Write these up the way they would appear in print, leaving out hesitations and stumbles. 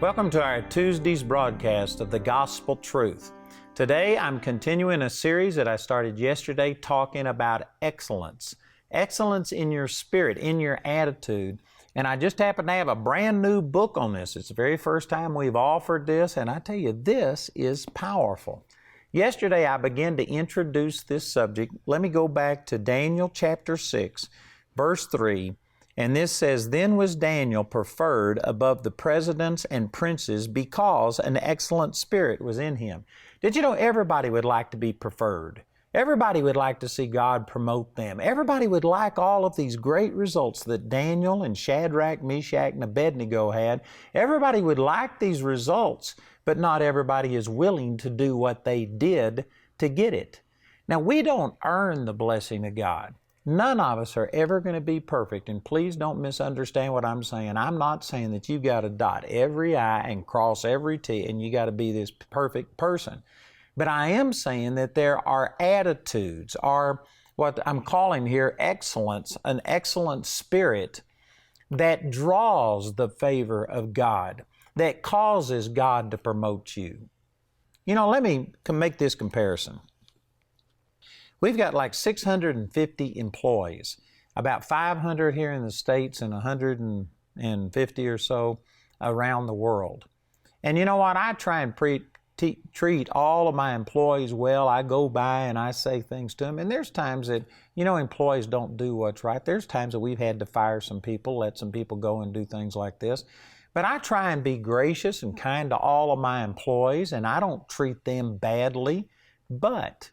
Welcome to our Tuesday's broadcast of the Gospel Truth. Today I'm continuing a series that I started yesterday talking about excellence. Excellence in your spirit, in your attitude. And I just happen to have a brand new book on this. It's the very first time we've offered this, and I tell you, this is powerful. Yesterday I began to introduce this subject. Let me go back to Daniel chapter 6, verse 3. And this says, "Then was Daniel preferred above the presidents and princes because an excellent spirit was in him." Did you know everybody would like to be preferred? Everybody would like to see God promote them. Everybody would like all of these great results that Daniel and Shadrach, Meshach, and Abednego had. Everybody would like these results, but not everybody is willing to do what they did to get it. Now, we don't earn the blessing of God. None of us are ever going to be perfect, and please don't misunderstand what I'm saying. I'm not saying that you've got to dot every I and cross every T and you got to be this perfect person. But I am saying that there are attitudes, or what I'm calling here excellence, an excellent spirit that draws the favor of God, that causes God to promote you. You know, let me make this comparison. We've got like 650 employees, about 500 here in the States and 150 or so around the world. And you know what? I try and treat all of my employees well. I go by and I say things to them. And there's times that, you know, employees don't do what's right. There's times that we've had to fire some people, let some people go and do things like this. But I try and be gracious and kind to all of my employees, and I don't treat them badly. But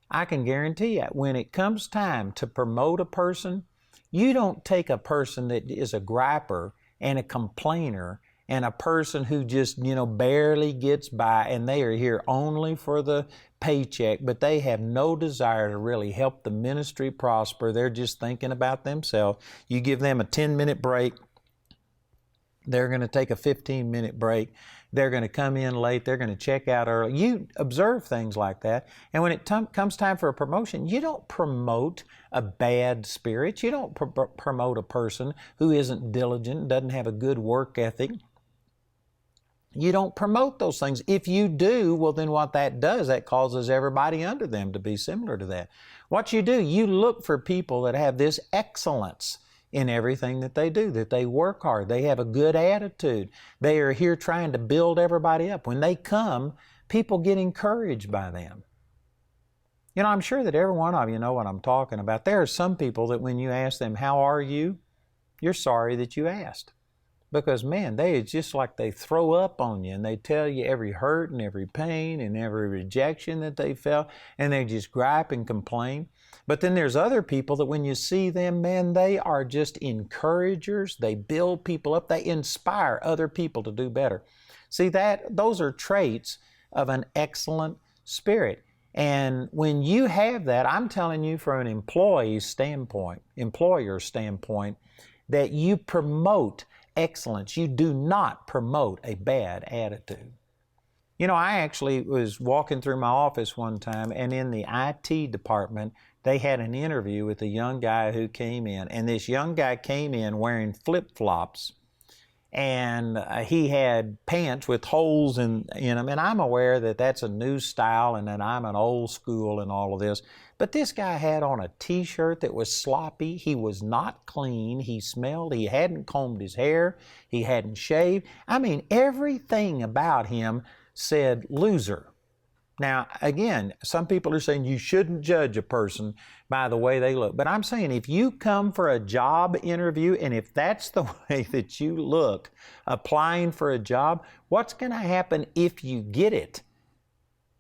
I can guarantee you, when it comes time to promote a person, you don't take a person that is a griper and a complainer and a person who just, barely gets by, and they are here only for the paycheck, but they have no desire to really help the ministry prosper. They're just thinking about themselves. You give them a 10-minute break. They're going to take a 15-minute break. They're going to come in late. They're going to check out early. You observe things like that. And when it comes time for a promotion, you don't promote a bad spirit. You don't promote a person who isn't diligent, doesn't have a good work ethic. You don't promote those things. If you do, well, then what that does, that causes everybody under them to be similar to that. What you do, you look for people that have this excellence in everything that they do, that they work hard, they have a good attitude, they are here trying to build everybody up. When they come, people get encouraged by them. You know, I'm sure that every one of you know what I'm talking about. There are some people that when you ask them, "How are you?" you're sorry that you asked. Because, man, it's just like they throw up on you and they tell you every hurt and every pain and every rejection that they felt, and they just gripe and complain. But then there's other people that when you see them, man, they are just encouragers. They build people up. They inspire other people to do better. See, those are traits of an excellent spirit. And when you have that, I'm telling you from an employer's standpoint, that you promote excellence. You do not promote a bad attitude. You know, I actually was walking through my office one time, and in the IT department, they had an interview with a young guy who came in, and this young guy came in wearing flip-flops, and he had pants with holes in them, and I'm aware that that's a new style and that I'm an old school and all of this, but this guy had on a t-shirt that was sloppy. He was not clean. He smelled. He hadn't combed his hair. He hadn't shaved. I mean, everything about him said loser. Now, again, some people are saying you shouldn't judge a person by the way they look. But I'm saying if you come for a job interview, and if that's the way that you look applying for a job, what's going to happen if you get it?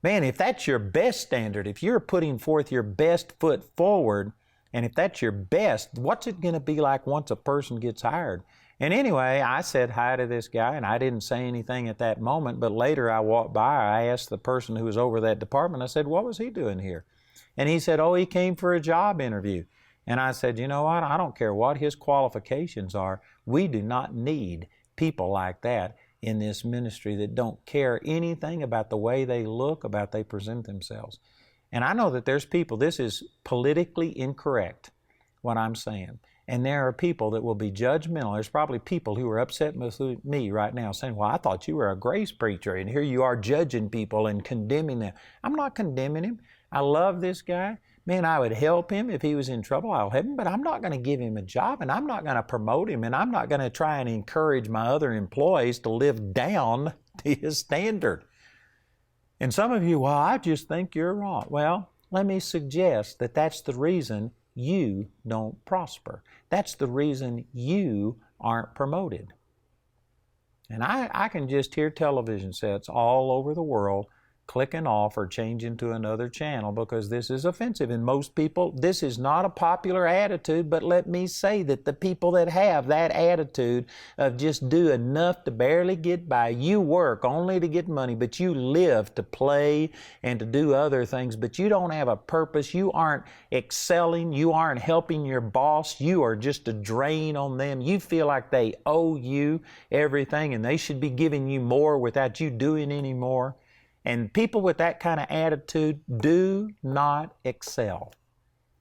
Man, if that's your best standard, if you're putting forth your best foot forward, and if that's your best, what's it going to be like once a person gets hired? And anyway, I said hi to this guy, and I didn't say anything at that moment, but later I walked by, I asked the person who was over that department, I said, "What was he doing here?" And he said, "Oh, he came for a job interview." And I said, "You know what? I don't care what his qualifications are. We do not need people like that in this ministry that don't care anything about the way they look, about they present themselves." And I know that there's people, this is politically incorrect, what I'm saying. And there are people that will be judgmental. There's probably people who are upset with me right now saying, well, I thought you were a grace preacher, and here you are judging people and condemning them. I'm not condemning him. I love this guy. Man, I would help him if he was in trouble. I'll help him, but I'm not going to give him a job, and I'm not going to promote him, and I'm not going to try and encourage my other employees to live down to his standard. And some of you, well, I just think you're wrong. Well, let me suggest that that's the reason you don't prosper. That's the reason you aren't promoted. And I can just hear television sets all over the world clicking off or changing to another channel because this is offensive. And most people, this is not a popular attitude, but let me say that the people that have that attitude of just do enough to barely get by, you work only to get money, but you live to play and to do other things, but you don't have a purpose, you aren't excelling, you aren't helping your boss, you are just a drain on them, you feel like they owe you everything and they should be giving you more without you doing any more. And people with that kind of attitude do not excel.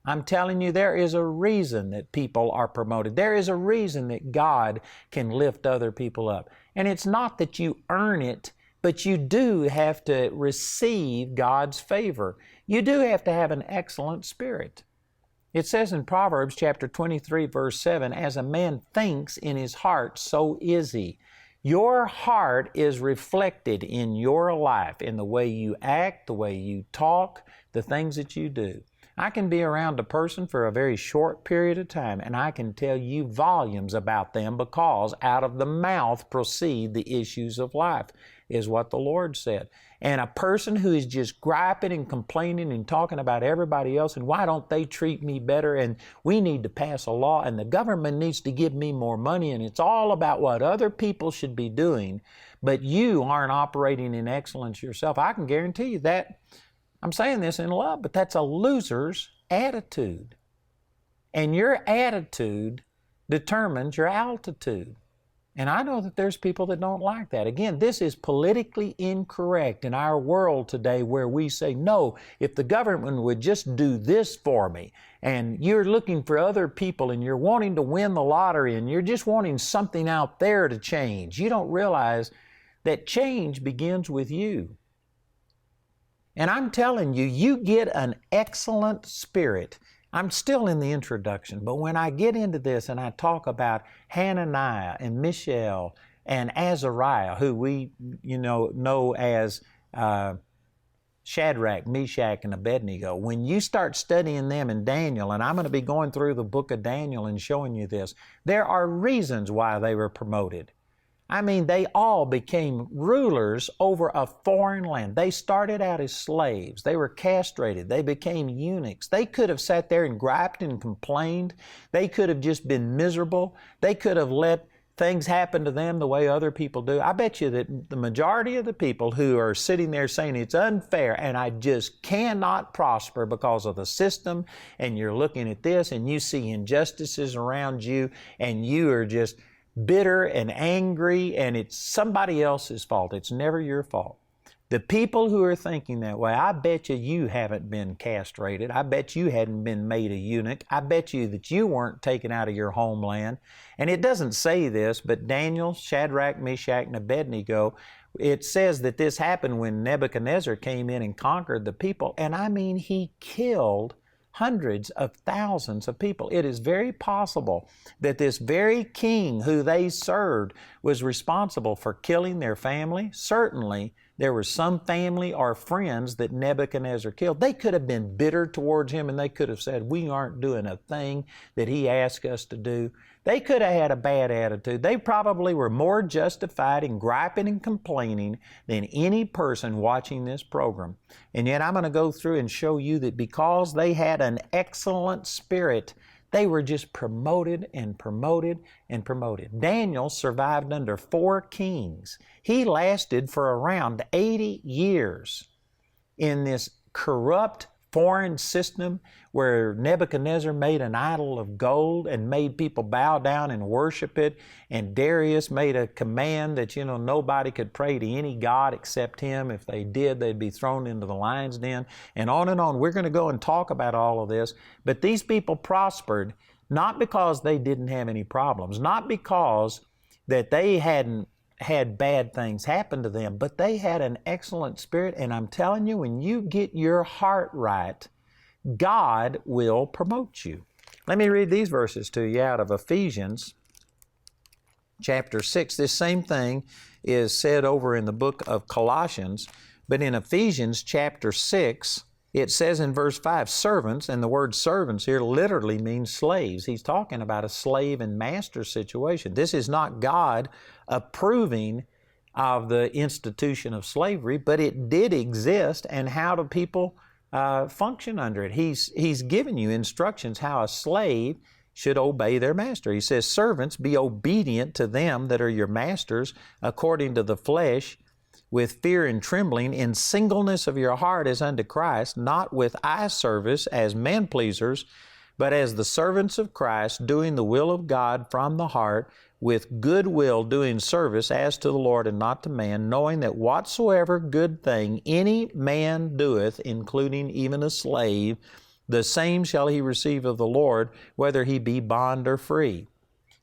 I'm telling you, there is a reason that people are promoted. There is a reason that God can lift other people up. And it's not that you earn it, but you do have to receive God's favor. You do have to have an excellent spirit. It says in Proverbs chapter 23, verse 7, as a man thinks in his heart, so is he. Your heart is reflected in your life, in the way you act, the way you talk, the things that you do. I can be around a person for a very short period of time, and I can tell you volumes about them because out of the mouth proceed the issues of life, is what the Lord said. And a person who is just griping and complaining and talking about everybody else and why don't they treat me better and we need to pass a law and the government needs to give me more money and it's all about what other people should be doing, but you aren't operating in excellence yourself. I can guarantee you that. I'm saying this in love, but that's a loser's attitude. And your attitude determines your altitude. And I know that there's people that don't like that. Again, this is politically incorrect in our world today where we say, no, if the government would just do this for me, and you're looking for other people and you're wanting to win the lottery and you're just wanting something out there to change, you don't realize that change begins with you. And I'm telling you, you get an excellent spirit. I'm still in the introduction, but when I get into this and I talk about Hananiah and Mishael and Azariah, who we know as Shadrach, Meshach, and Abednego, when you start studying them in Daniel, and I'm going to be going through the book of Daniel and showing you this, there are reasons why they were promoted. I mean, they all became rulers over a foreign land. They started out as slaves. They were castrated. They became eunuchs. They could have sat there and griped and complained. They could have just been miserable. They could have let things happen to them the way other people do. I bet you that the majority of the people who are sitting there saying it's unfair and I just cannot prosper because of the system, and you're looking at this and you see injustices around you and you are just bitter and angry, and it's somebody else's fault. It's never your fault. The people who are thinking that way, I bet you haven't been castrated. I bet you hadn't been made a eunuch. I bet you that you weren't taken out of your homeland. And it doesn't say this, but Daniel, Shadrach, Meshach, and Abednego, it says that this happened when Nebuchadnezzar came in and conquered the people. And I mean, he killed hundreds of thousands of people. It is very possible that this very king who they served was responsible for killing their family. Certainly, there were some family or friends that Nebuchadnezzar killed. They could have been bitter towards him and they could have said, we aren't doing a thing that he asked us to do. They could have had a bad attitude. They probably were more justified in griping and complaining than any person watching this program. And yet I'm going to go through and show you that because they had an excellent spirit, they were just promoted and promoted and promoted. Daniel survived under 4 kings. He lasted for around 80 years in this corrupt foreign system where Nebuchadnezzar made an idol of gold and made people bow down and worship it. And Darius made a command that, nobody could pray to any god except him. If they did, they'd be thrown into the lion's den. And on and on. We're going to go and talk about all of this. But these people prospered Not because they didn't have any problems, not because that they hadn't had bad things happen to them, but they had an excellent spirit. And I'm telling you, when you get your heart right, God will promote you. Let me read these verses to you out of Ephesians chapter 6. This same thing is said over in the book of Colossians, but in Ephesians chapter 6, it says in verse 5, servants, and the word servants here literally means slaves. He's talking about a slave and master situation. This is not God approving of the institution of slavery, but it did exist, and how do people function under it? He's given you instructions how a slave should obey their master. He says, servants, be obedient to them that are your masters according to the flesh, with fear and trembling, in singleness of your heart as unto Christ, not with eye service as men pleasers, but as the servants of Christ, doing the will of God from the heart, with good will doing service as to the Lord and not to man, knowing that whatsoever good thing any man doeth, including even a slave, the same shall he receive of the Lord, whether he be bond or free.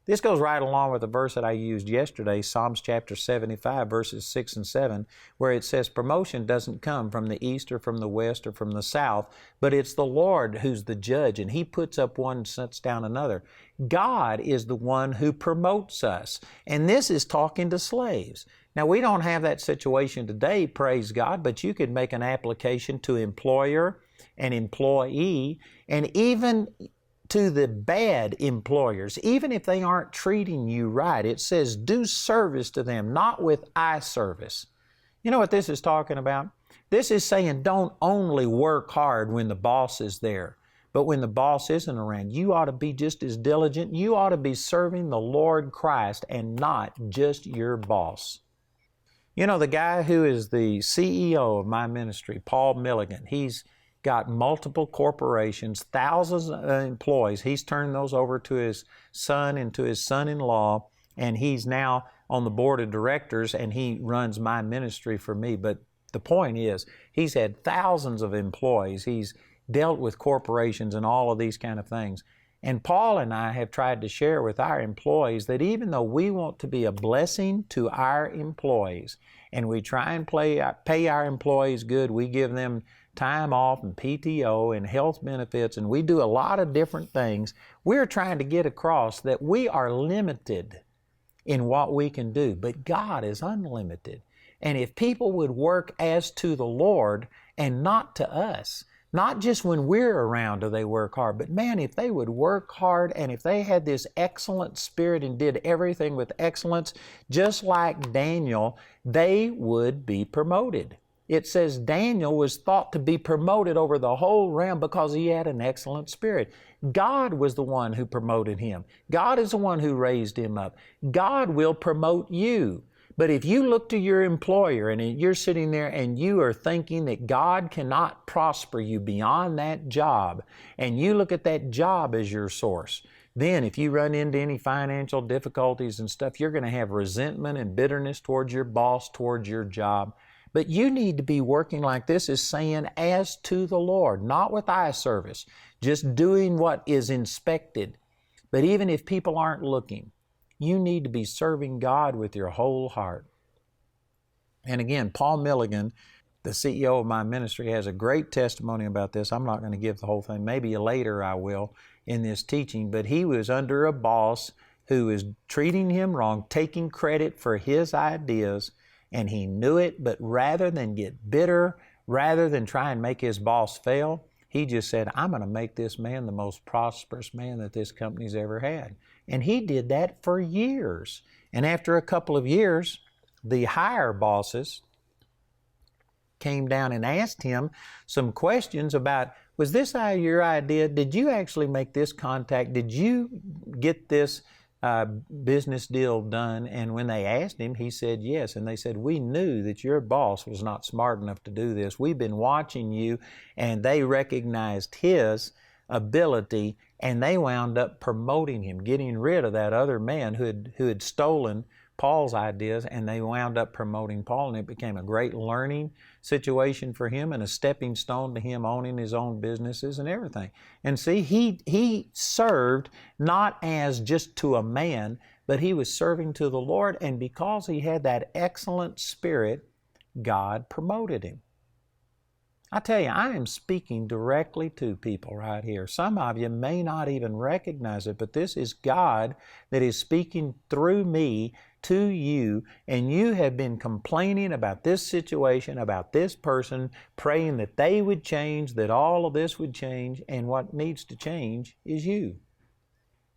This goes right along with the verse that I used yesterday, Psalms chapter 75, verses 6 and 7, where it says promotion doesn't come from the east or from the west or from the south, but it's the Lord who's the judge, and He puts up one and sets down another. God is the one who promotes us, and this is talking to slaves. Now, we don't have that situation today, praise God, but you could make an application to employer and employee, and even to the bad employers, even if they aren't treating you right. It says, do service to them, not with eye service. You know what this is talking about? This is saying don't only work hard when the boss is there, but when the boss isn't around, you ought to be just as diligent. You ought to be serving the Lord Christ and not just your boss. You know, the guy who is the CEO of my ministry, Paul Milligan, he's got multiple corporations, thousands of employees. He's turned those over to his son and to his son-in-law, and he's now on the board of directors, and he runs my ministry for me. But the point is, he's had thousands of employees. He's dealt with corporations and all of these kind of things. And Paul and I have tried to share with our employees that even though we want to be a blessing to our employees, and we try and pay our employees good, we give them time off and PTO and health benefits, and we do a lot of different things. We're trying to get across that we are limited in what we can do, but God is unlimited. And if people would work as to the Lord and not to us, not just when we're around do they work hard, but man, if they would work hard and if they had this excellent spirit and did everything with excellence, just like Daniel, they would be promoted. It says Daniel was thought to be promoted over the whole realm because he had an excellent spirit. God was the one who promoted him. God is the one who raised him up. God will promote you. But if you look to your employer and you're sitting there and you are thinking that God cannot prosper you beyond that job, and you look at that job as your source, then if you run into any financial difficulties and stuff, you're going to have resentment and bitterness towards your boss, towards your job. But you need to be working like this is saying as to the Lord, not with eye service, just doing what is inspected. But even if people aren't looking, you need to be serving God with your whole heart. And again, Paul Milligan, the CEO of my ministry, has a great testimony about this. I'm not going to give the whole thing. Maybe later I will in this teaching. But he was under a boss who was treating him wrong, taking credit for his ideas, and he knew it. But rather than get bitter, rather than try and make his boss fail, he just said, I'm going to make this man the most prosperous man that this company's ever had. And he did that for years. And after a couple of years, the higher bosses came down and asked him some questions about, was this your idea? Did you actually make this contact? Did you get this business deal done? And when they asked him, he said yes. And they said, we knew that your boss was not smart enough to do this. We've been watching you. And they recognized his ability, and they wound up promoting him, getting rid of that other man who had stolen Paul's ideas, and they wound up promoting Paul, and it became a great learning situation for him and a stepping stone to him owning his own businesses and everything. And see, he served not as just to a man, but he was serving to the Lord, and because he had that excellent spirit, God promoted him. I tell you, I am speaking directly to people right here. Some of you may not even recognize it, but this is God that is speaking through me to you, and you have been complaining about this situation, about this person, praying that they would change, that all of this would change, and what needs to change is you.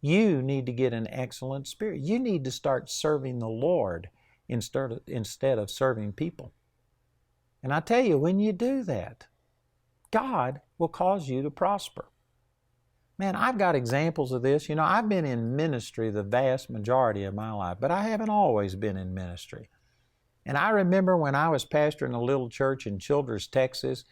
You need to get an excellent spirit. You need to start serving the Lord instead of serving people. And I tell you, when you do that, God will cause you to prosper. Man, I've got examples of this. You know, I've been in ministry the vast majority of my life, but I haven't always been in ministry. And I remember when I was pastoring a little church in Childress, Texas,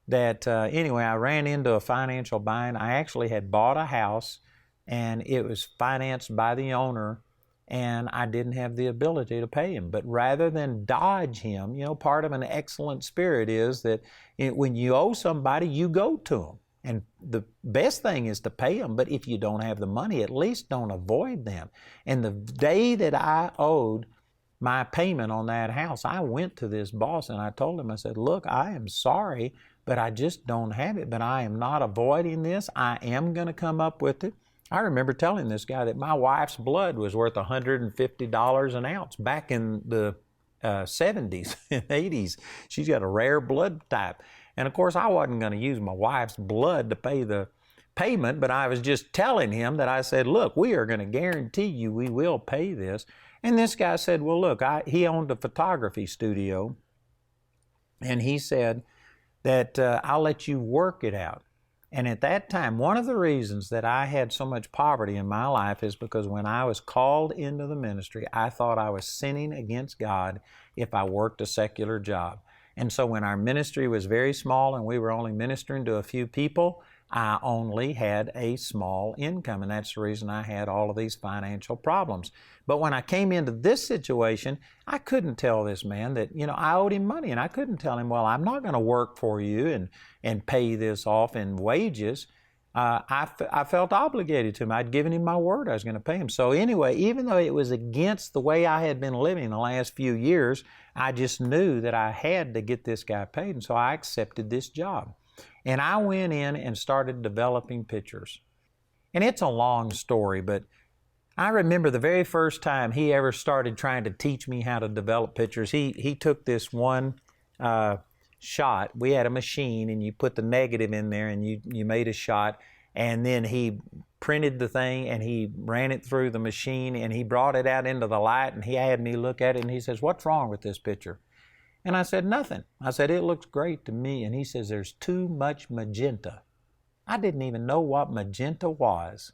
that anyway, I ran into a financial bind. I actually had bought a house, and it was financed by the owner, and I didn't have the ability to pay him. But rather than dodge him, you know, part of an excellent spirit is that when you owe somebody, you go to them. And the best thing is to pay them, but if you don't have the money, at least don't avoid them. And the day that I owed my payment on that house, I went to this boss and I told him, I said, look, I am sorry, but I just don't have it, but I am not avoiding this. I am going to come up with it. I remember telling this guy that my wife's blood was worth $150 an ounce back in the 70s and 80s. She's got a rare blood type. And of course, I wasn't going to use my wife's blood to pay the payment, but I was just telling him that I said, look, we are going to guarantee you we will pay this. And this guy said, well, look, he owned a photography studio, and he said that I'll let you work it out. And at that time, one of the reasons that I had so much poverty in my life is because when I was called into the ministry, I thought I was sinning against God if I worked a secular job. And so when our ministry was very small and we were only ministering to a few people, I only had a small income, and that's the reason I had all of these financial problems. But when I came into this situation, I couldn't tell this man that, you know, I owed him money, and I couldn't tell him, well, I'm not going to work for you and pay this off in wages. I felt obligated to him. I'd given him my word I was going to pay him. So anyway, even though it was against the way I had been living the last few years, I just knew that I had to get this guy paid, and so I accepted this job. And I went in and started developing pictures. And it's a long story, but I remember the very first time he ever started trying to teach me how to develop pictures. He took this one shot. We had a machine, and you put the negative in there, and you made a shot, and then he printed the thing, and he ran it through the machine, and he brought it out into the light, and he had me look at it, and he says, what's wrong with this picture? And I said, nothing. I said, it looks great to me. And he says, there's too much magenta. I didn't even know what magenta was.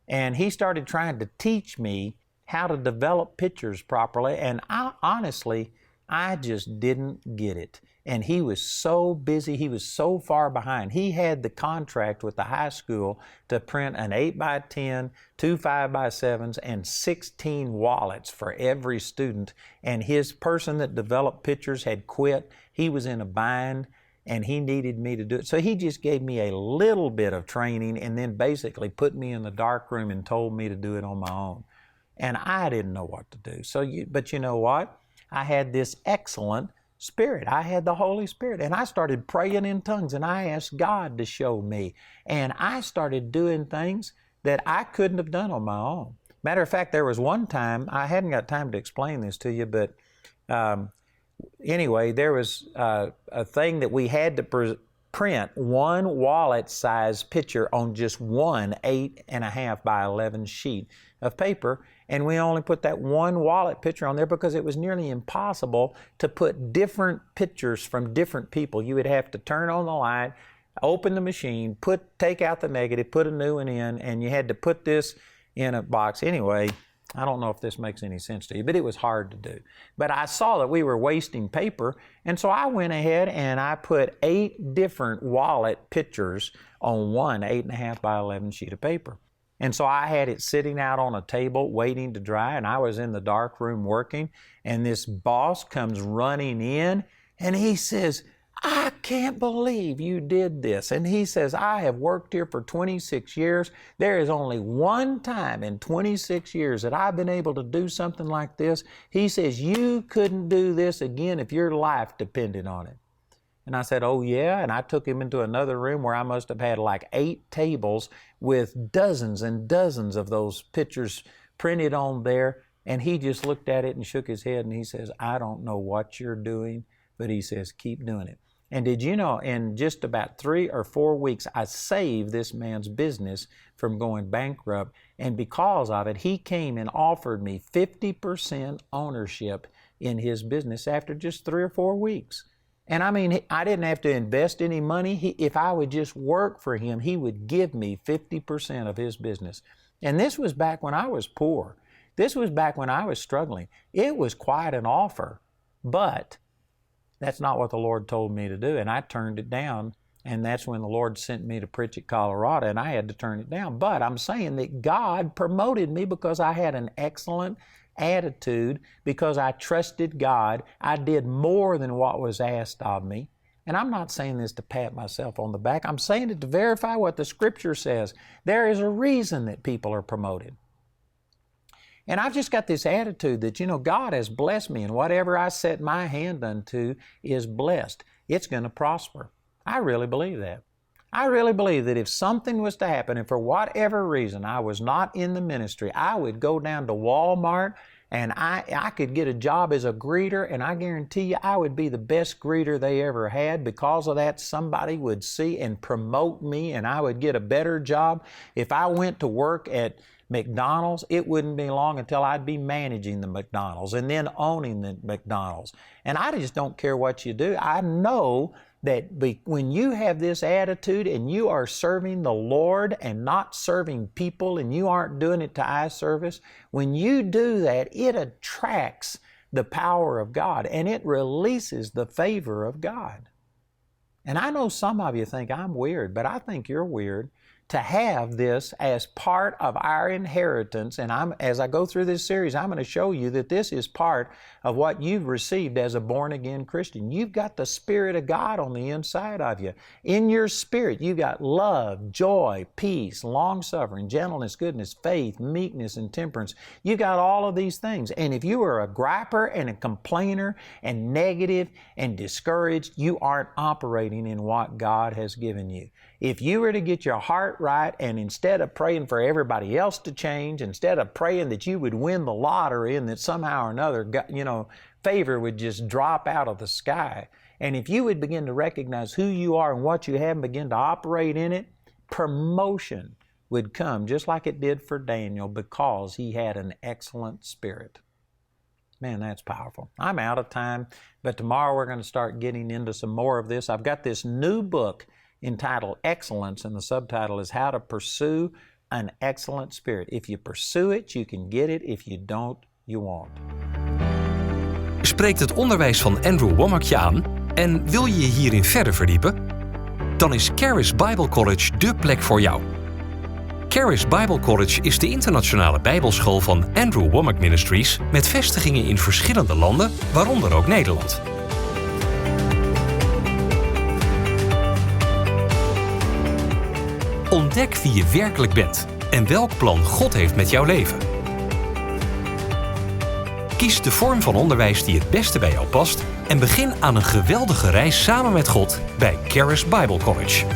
And he started trying to teach me how to develop pictures properly. And honestly, I just didn't get it. And he was so busy. He was so far behind. He had the contract with the high school to print an 8x10, 2 5x7s, and 16 wallets for every student. And his person that developed pictures had quit. He was in a bind, and he needed me to do it. So he just gave me a little bit of training and then basically put me in the dark room and told me to do it on my own. And I didn't know what to do. But you know what? I had this excellent Spirit. I had the Holy Spirit, and I started praying in tongues, and I asked God to show me. And I started doing things that I couldn't have done on my own. Matter of fact, there was one time, I hadn't got time to explain this to you, but anyway, there was a thing that we had to print one wallet size picture on just one 8.5 by 11 sheet of paper. And we only put that one wallet picture on there because it was nearly impossible to put different pictures from different people. You would have to turn on the light, open the machine, take out the negative, put a new one in, and you had to put this in a box. Anyway, I don't know if this makes any sense to you, but it was hard to do. But I saw that we were wasting paper, and so I went ahead and I put 8 different wallet pictures on one 8.5 by 11 sheet of paper. And so I had it sitting out on a table waiting to dry, and I was in the dark room working, and this boss comes running in, and he says, I can't believe you did this. And he says, I have worked here for 26 years. There is only one time in 26 years that I've been able to do something like this. He says, you couldn't do this again if your life depended on it. And I said, oh yeah? And I took him into another room where I must have had like 8 tables with dozens and dozens of those pictures printed on there. And he just looked at it and shook his head and he says, I don't know what you're doing, but he says, keep doing it. And did you know, in just about 3 or 4 weeks, I saved this man's business from going bankrupt. And because of it, he came and offered me 50% ownership in his business after just 3 or 4 weeks. And I mean, I didn't have to invest any money. If I would just work for him, he would give me 50% of his business. And this was back when I was poor. This was back when I was struggling. It was quite an offer, but that's not what the Lord told me to do, and I turned it down, and that's when the Lord sent me to Pritchett, Colorado, and I had to turn it down. But I'm saying that God promoted me because I had an excellent attitude, because I trusted God. I did more than what was asked of me. And I'm not saying this to pat myself on the back. I'm saying it to verify what the Scripture says. There is a reason that people are promoted. And I've just got this attitude that, you know, God has blessed me, and whatever I set my hand unto is blessed. It's going to prosper. I really believe that. I really believe that if something was to happen, and for whatever reason I was not in the ministry, I would go down to Walmart and I could get a job as a greeter, and I guarantee you I would be the best greeter they ever had. Because of that, somebody would see and promote me, and I would get a better job. If I went to work at McDonald's, it wouldn't be long until I'd be managing the McDonald's and then owning the McDonald's. And I just don't care what you do. I know that when you have this attitude and you are serving the Lord and not serving people, and you aren't doing it to eye service, when you do that, it attracts the power of God and it releases the favor of God. And I know some of you think I'm weird, but I think you're weird to have this as part of our inheritance. And as I go through this series, I'm going to show you that this is part of what you've received as a born-again Christian. You've got the Spirit of God on the inside of you. In your spirit, you've got love, joy, peace, long-suffering, gentleness, goodness, faith, meekness, and temperance. You've got all of these things. And if you are a griper and a complainer and negative and discouraged, you aren't operating in what God has given you. If you were to get your heart right, and instead of praying for everybody else to change, instead of praying that you would win the lottery and that somehow or another, favor would just drop out of the sky, and if you would begin to recognize who you are and what you have and begin to operate in it, promotion would come just like it did for Daniel, because he had an excellent spirit. Man, that's powerful. I'm out of time, but tomorrow we're going to start getting into some more of this. I've got this new book entitled Excellence, and the subtitle is How to Pursue an Excellent Spirit. If you pursue it, you can get it. If you don't, you won't. Spreekt het onderwijs van Andrew Wommack je aan en wil je je hierin verder verdiepen? Dan is Charis Bible College dé plek voor jou. Charis Bible College is de internationale bijbelschool van Andrew Wommack Ministries met vestigingen in verschillende landen, waaronder ook Nederland. Ontdek wie je werkelijk bent en welk plan God heeft met jouw leven. Kies de vorm van onderwijs die het beste bij jou past en begin aan een geweldige reis samen met God bij Charis Bible College.